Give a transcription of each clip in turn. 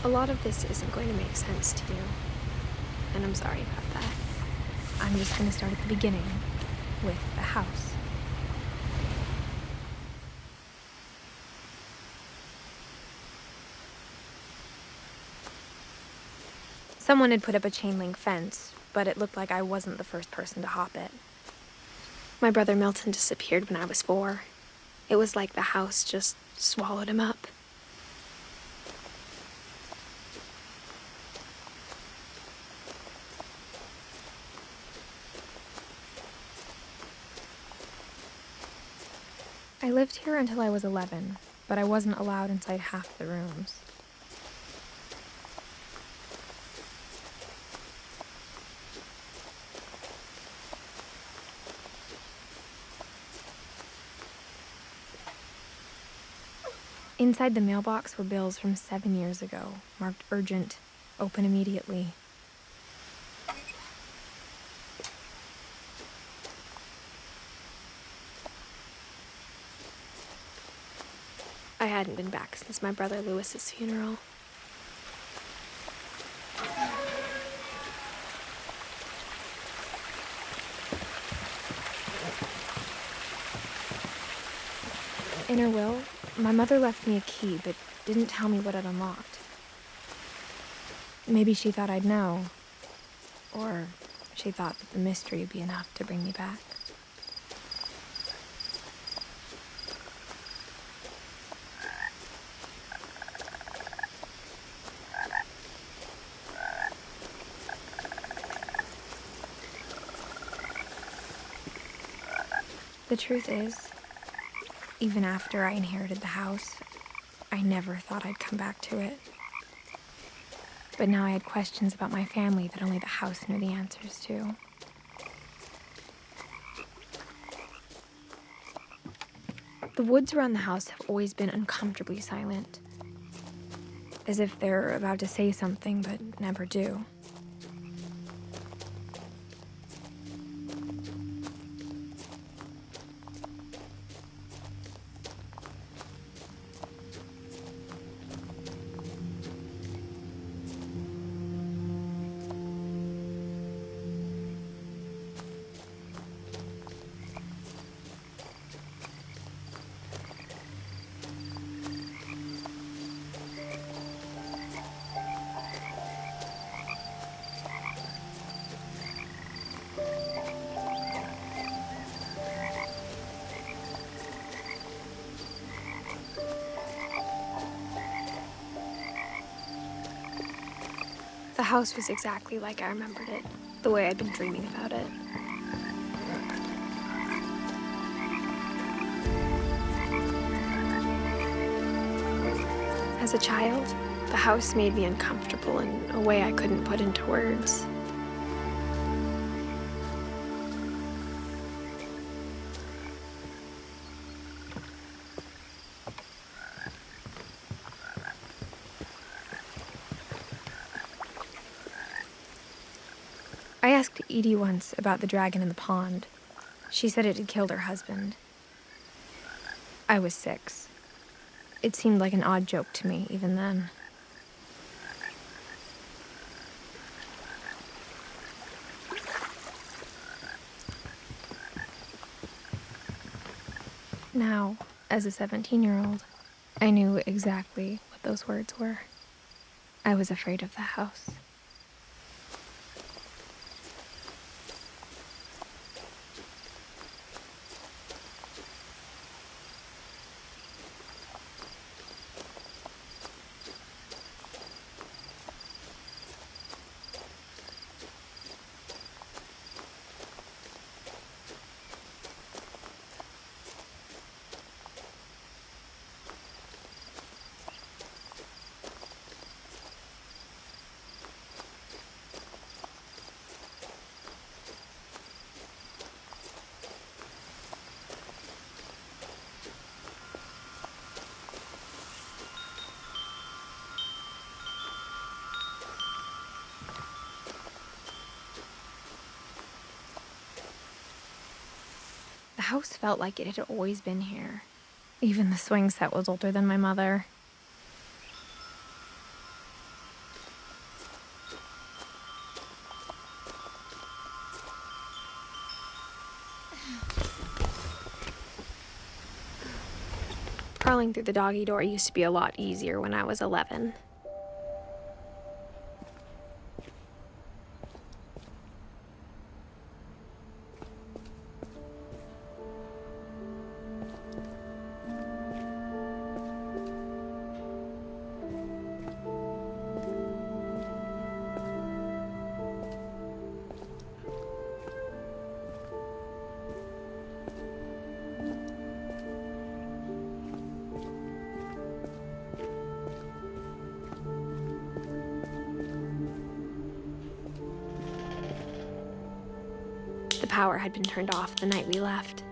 A lot of this isn't going to make sense to you, and I'm sorry about that. I'm just going to start at the beginning, with the house. Someone had put up a chain-link fence, but it looked like I wasn't the first person to hop it. My brother Milton disappeared when I was 4. It was like the house just swallowed him up. I lived here until I was 11, but I wasn't allowed inside half the rooms. Inside the mailbox were bills from 7 years ago, marked urgent, open immediately. I hadn't been back since my brother Lewis's funeral. In her will, my mother left me a key, but didn't tell me what it unlocked. Maybe she thought I'd know, or she thought that the mystery would be enough to bring me back. The truth is, even after I inherited the house, I never thought I'd come back to it. But now I had questions about my family that only the house knew the answers to. The woods around the house have always been uncomfortably silent, as if they're about to say something but never do. The house was exactly like I remembered it, the way I'd been dreaming about it. As a child, the house made me uncomfortable in a way I couldn't put into words. I asked Edie once about the dragon in the pond. She said it had killed her husband. I was 6. It seemed like an odd joke to me, even then. Now, as a 17-year-old, I knew exactly what those words were. I was afraid of the house. The house felt like it had always been here. Even the swing set was older than my mother. Crawling through the doggy door used to be a lot easier when I was 11. The power had been turned off the night we left.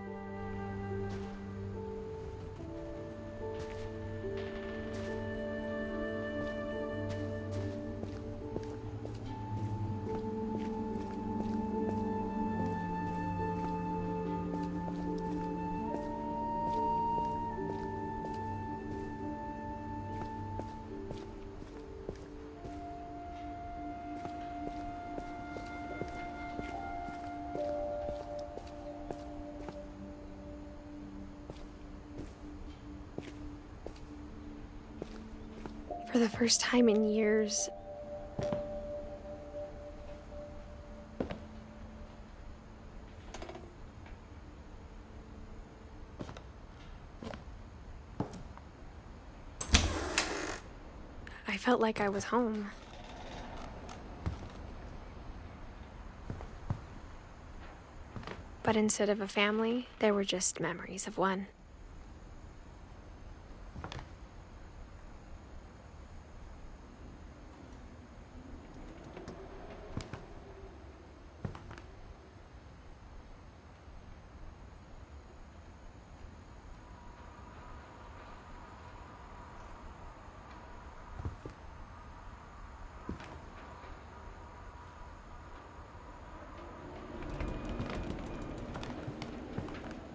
For the first time in years, I felt like I was home. But instead of a family, there were just memories of one.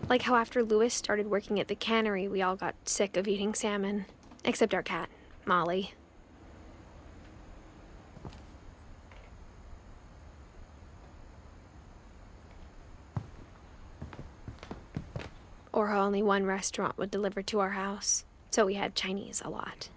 Like how after Lewis started working at the cannery, we all got sick of eating salmon. Except our cat, Molly. Or how only one restaurant would deliver to our house, so we had Chinese a lot.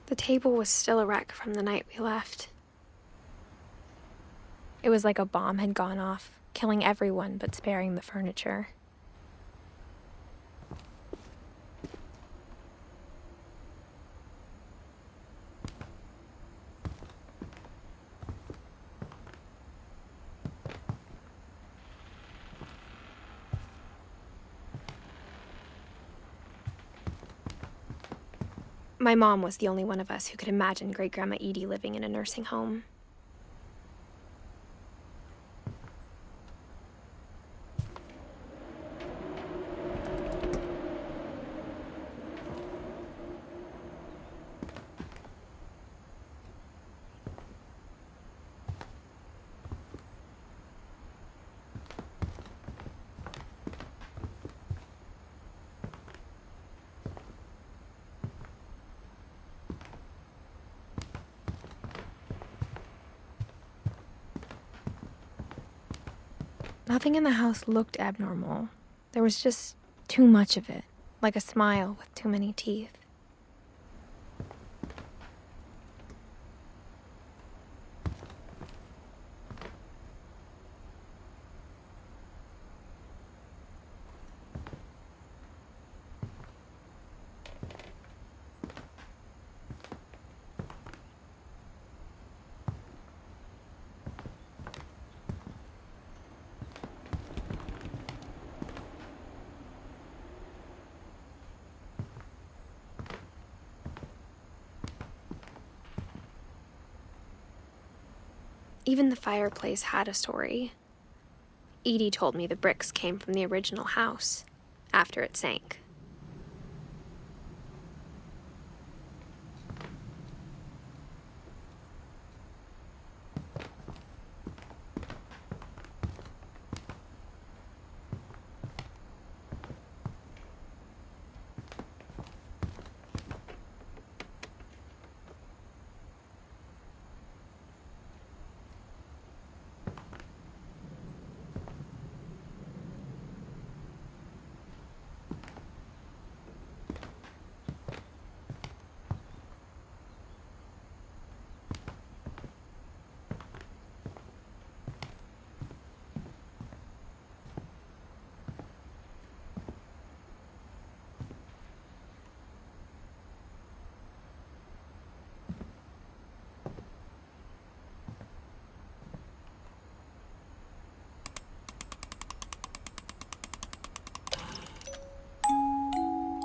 The table was still a wreck from the night we left. It was like a bomb had gone off, killing everyone but sparing the furniture. My mom was the only one of us who could imagine Great-Grandma Edie living in a nursing home. Nothing in the house looked abnormal. There was just too much of it, like a smile with too many teeth. Even the fireplace had a story. Edie told me the bricks came from the original house, after it sank.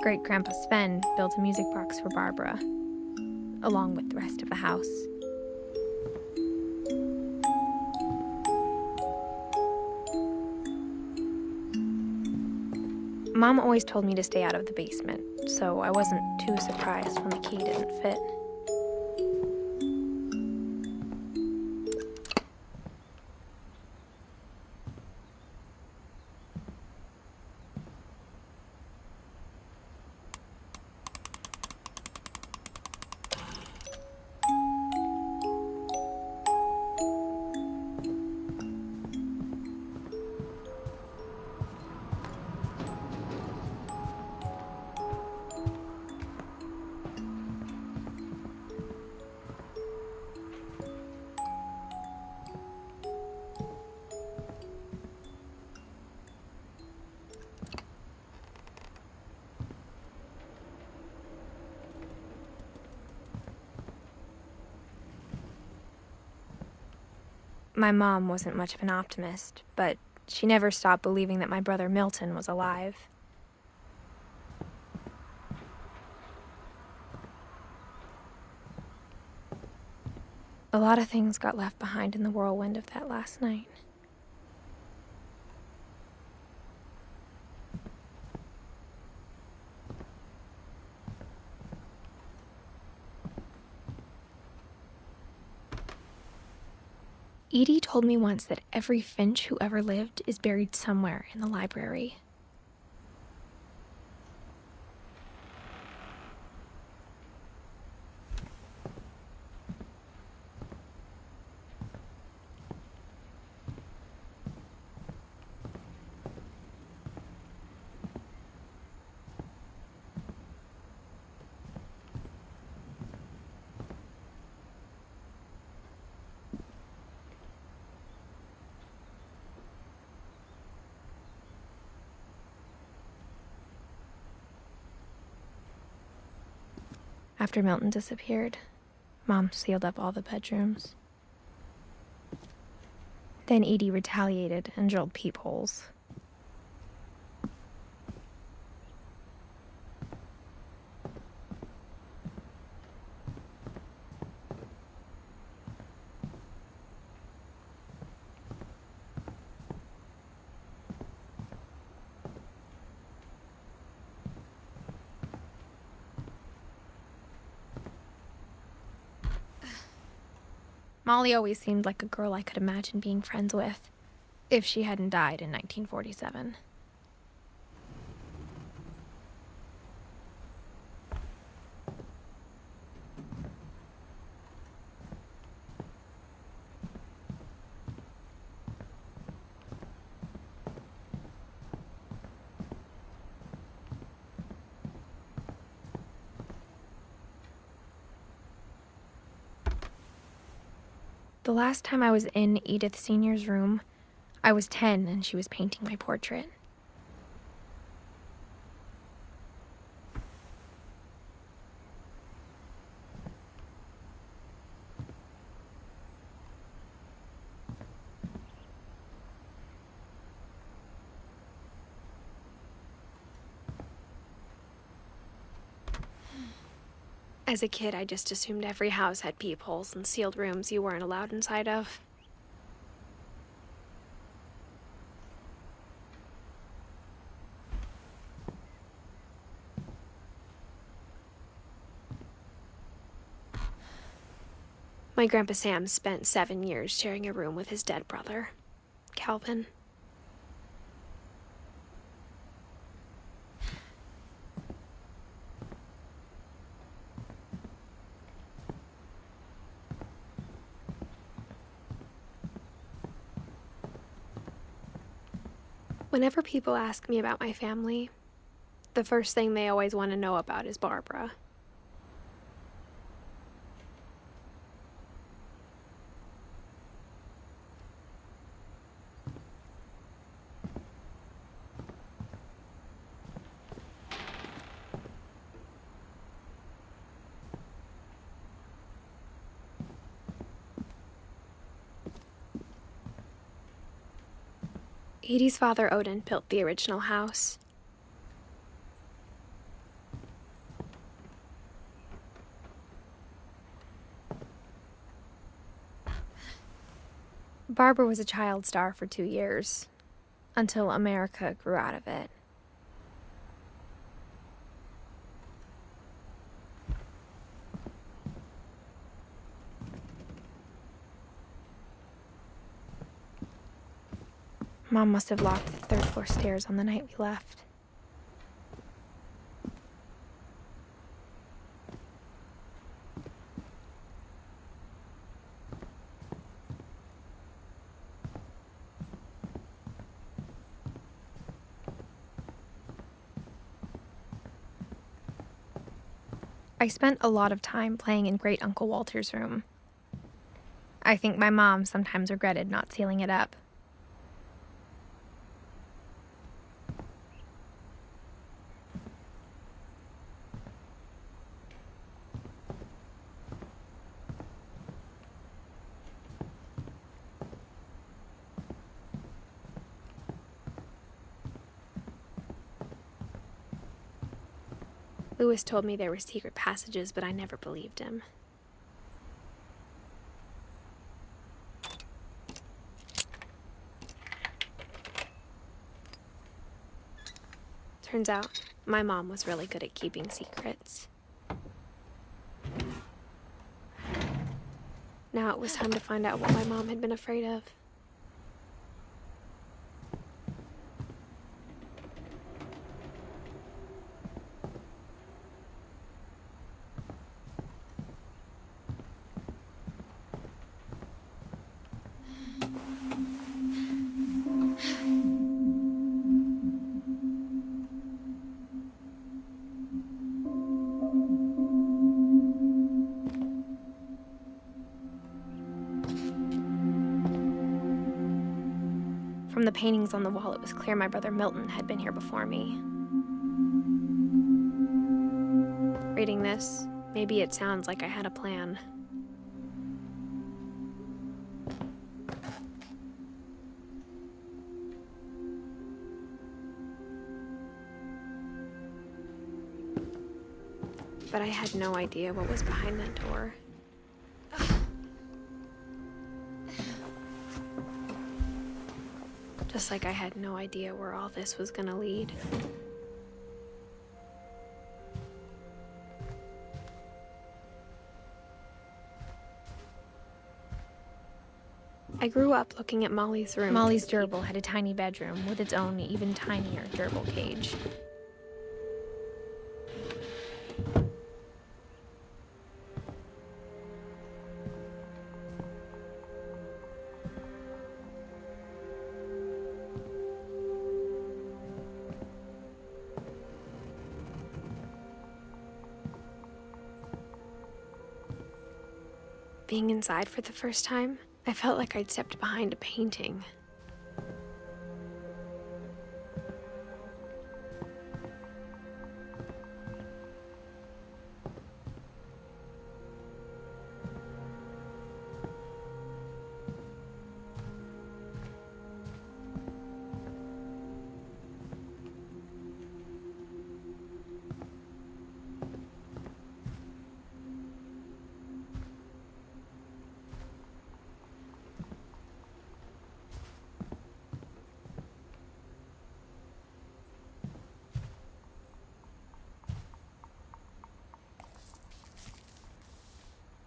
Great-Grandpa Sven built a music box for Barbara, along with the rest of the house. Mom always told me to stay out of the basement, so I wasn't too surprised when the key didn't fit. My mom wasn't much of an optimist, but she never stopped believing that my brother Milton was alive. A lot of things got left behind in the whirlwind of that last night. Edie told me once that every Finch who ever lived is buried somewhere in the library. After Milton disappeared, Mom sealed up all the bedrooms. Then Edie retaliated and drilled peepholes. Molly always seemed like a girl I could imagine being friends with, if she hadn't died in 1947. The last time I was in Edith Sr.'s room, I was 10 and she was painting my portrait. As a kid, I just assumed every house had peepholes and sealed rooms you weren't allowed inside of. My Grandpa Sam spent 7 years sharing a room with his dead brother, Calvin. Whenever people ask me about my family, the first thing they always want to know about is Barbara. Edie's father, Odin, built the original house. Barbara was a child star for 2 years, until America grew out of it. Mom must have locked the third-floor stairs on the night we left. I spent a lot of time playing in Great Uncle Walter's room. I think my mom sometimes regretted not sealing it up. Lewis told me there were secret passages, but I never believed him. Turns out, my mom was really good at keeping secrets. Now it was time to find out what my mom had been afraid of. From the paintings on the wall, it was clear my brother Milton had been here before me. Reading this, maybe it sounds like I had a plan. But I had no idea what was behind that door. Just like I had no idea where all this was gonna lead. I grew up looking at Molly's room. Molly's gerbil had a tiny bedroom with its own even tinier gerbil cage. Being inside for the first time, I felt like I'd stepped behind a painting.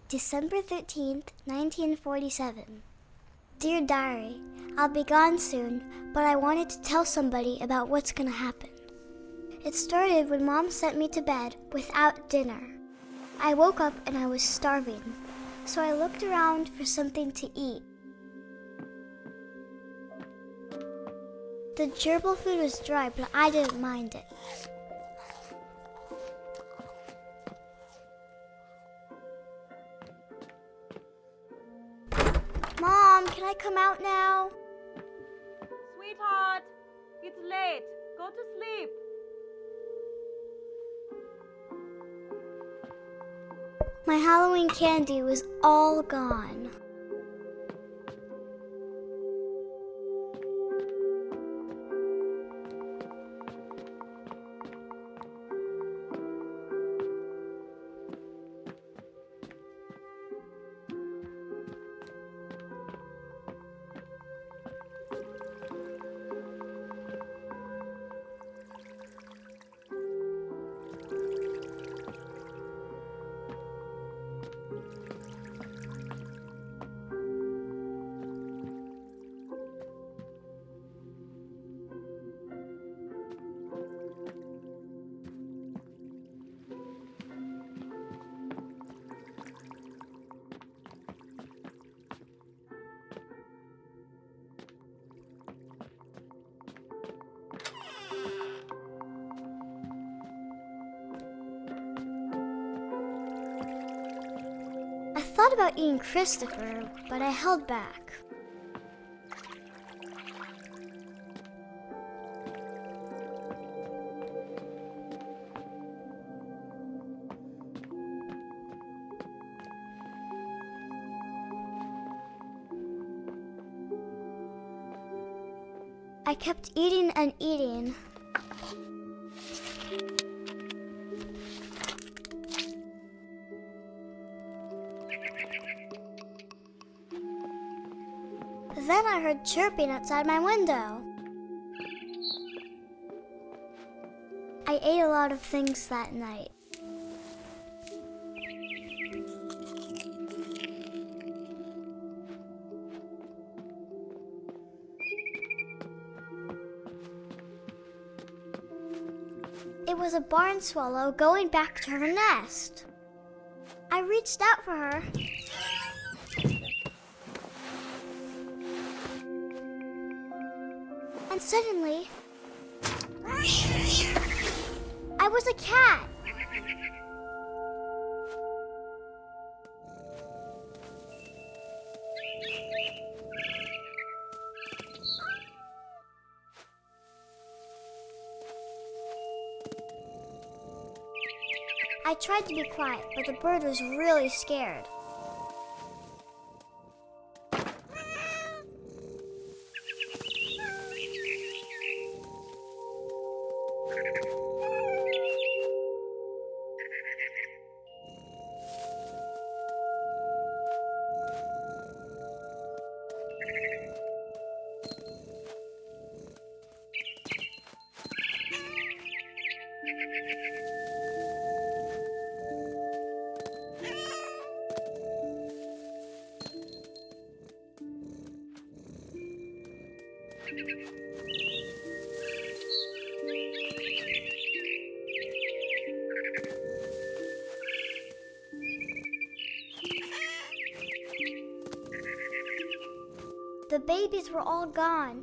December 13th, 1947. Dear Diary, I'll be gone soon, but I wanted to tell somebody about what's gonna happen. It started when Mom sent me to bed without dinner. I woke up and I was starving, so I looked around for something to eat. The gerbil food was dry, but I didn't mind it. Mom, can I come out now? Sweetheart, it's late. Go to sleep. My Halloween candy was all gone. I thought about eating Christopher, but I held back. I kept eating and eating. Then I heard chirping outside my window. I ate a lot of things that night. It was a barn swallow going back to her nest. I reached out for her. And suddenly, I was a cat. I tried to be quiet, but the bird was really scared. The babies were all gone.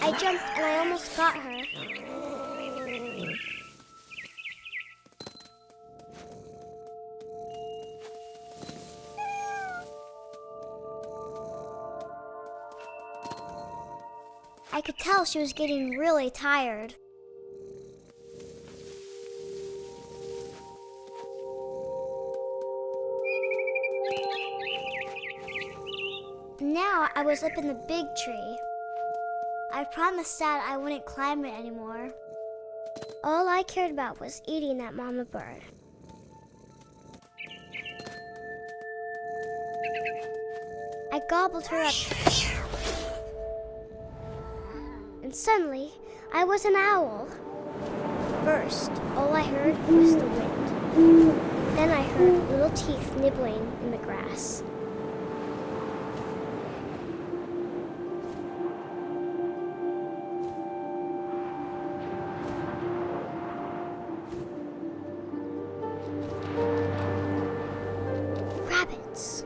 I jumped and I almost got her. I could tell she was getting really tired. Now I was up in the big tree. I promised Dad I wouldn't climb it anymore. All I cared about was eating that mama bird. I gobbled her up. And suddenly, I was an owl. First, all I heard was the wind. Then I heard little teeth nibbling in the grass. Rabbits.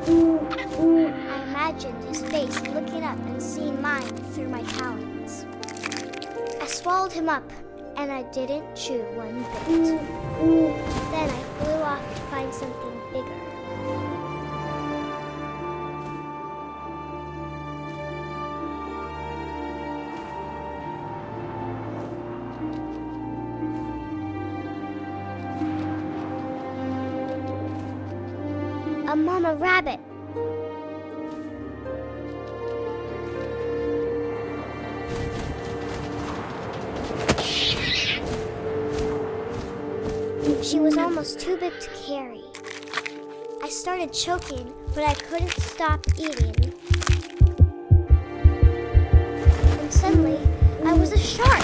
I imagined his face looking up and seeing mine through my talons. I swallowed him up, and I didn't chew one bit. Then I flew off to find something bigger. A mama rabbit. She was almost too big to carry. I started choking, but I couldn't stop eating. And suddenly, I was a shark.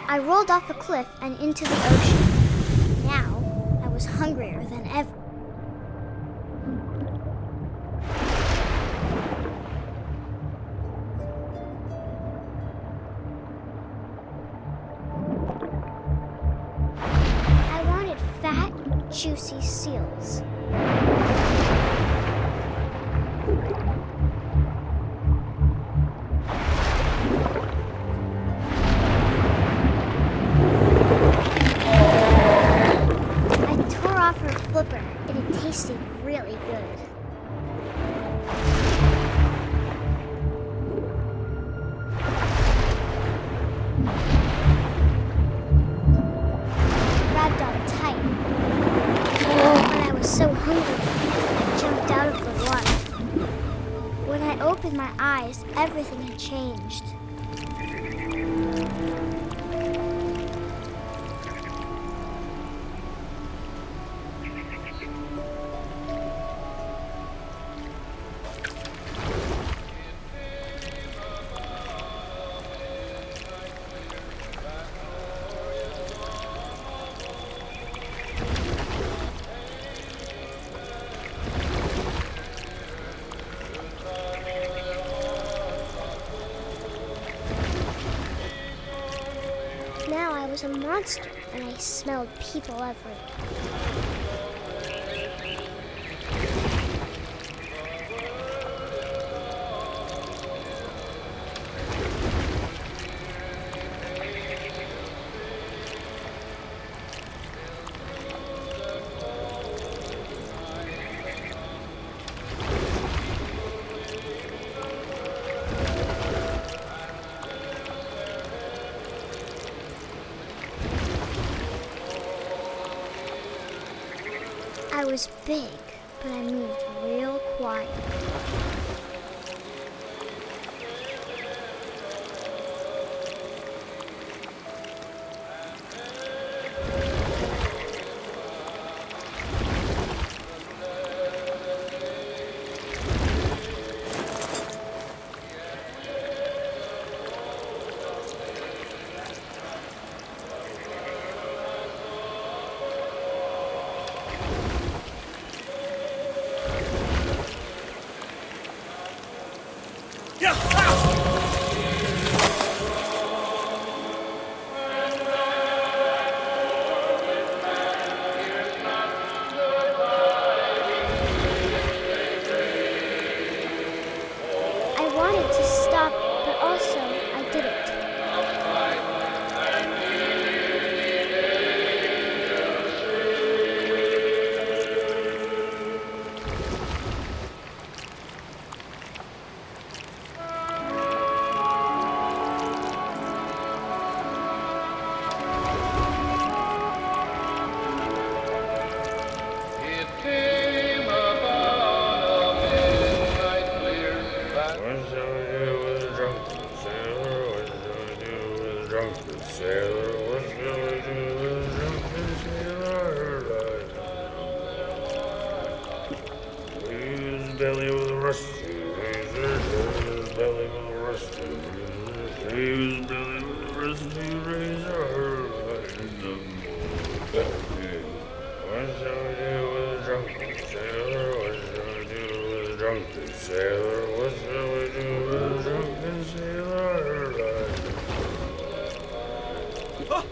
I rolled off a cliff and into the ocean. Now, I was hungrier than ever. I wanted fat, juicy seals. Flipper, and it tasted really good. Grabbed on tight. When I was so hungry, I jumped out of the water. When I opened my eyes, everything had changed. Now I was a monster, and I smelled people everywhere. I was big, but I moved real quiet. drunken sailor? What shall I do with a drunken sailor? His belly was rusty razor, his belly was rusty razor, his belly was rusty razor. What shall I do with a drunken sailor? What shall I do with a drunken sailor? What shall I do with a drunken sailor?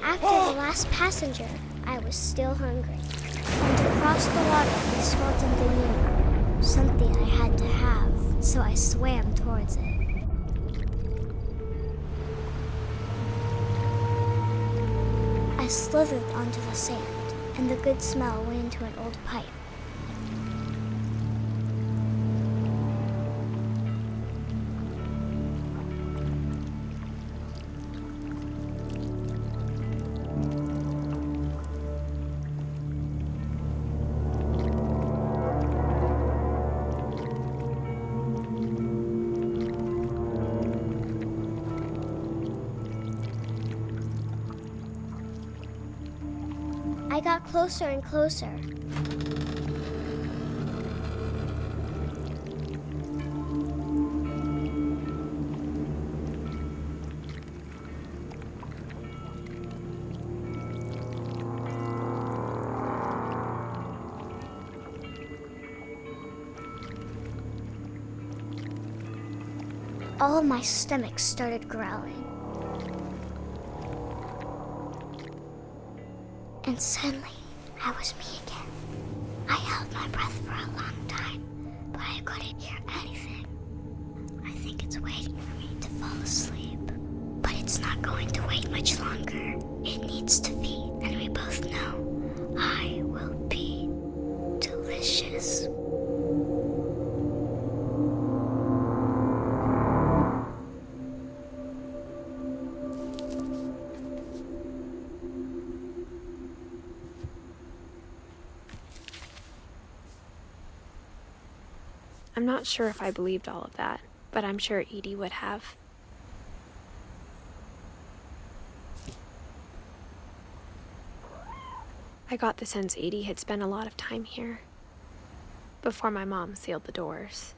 After the last passenger, I was still hungry. And to cross the water, I smelled something new. Something I had to have, so I swam towards it. I slithered onto the sand, and the good smell went into an old pipe. I got closer and closer. All of my stomach started growling. And suddenly, I was me again. I held my breath for a long time, but I couldn't hear anything. I think it's waiting for me to fall asleep. But it's not going to wait much longer. It needs to feed, and we both know I will be delicious. I'm not sure if I believed all of that, but I'm sure Edie would have. I got the sense Edie had spent a lot of time here before my mom sealed the doors.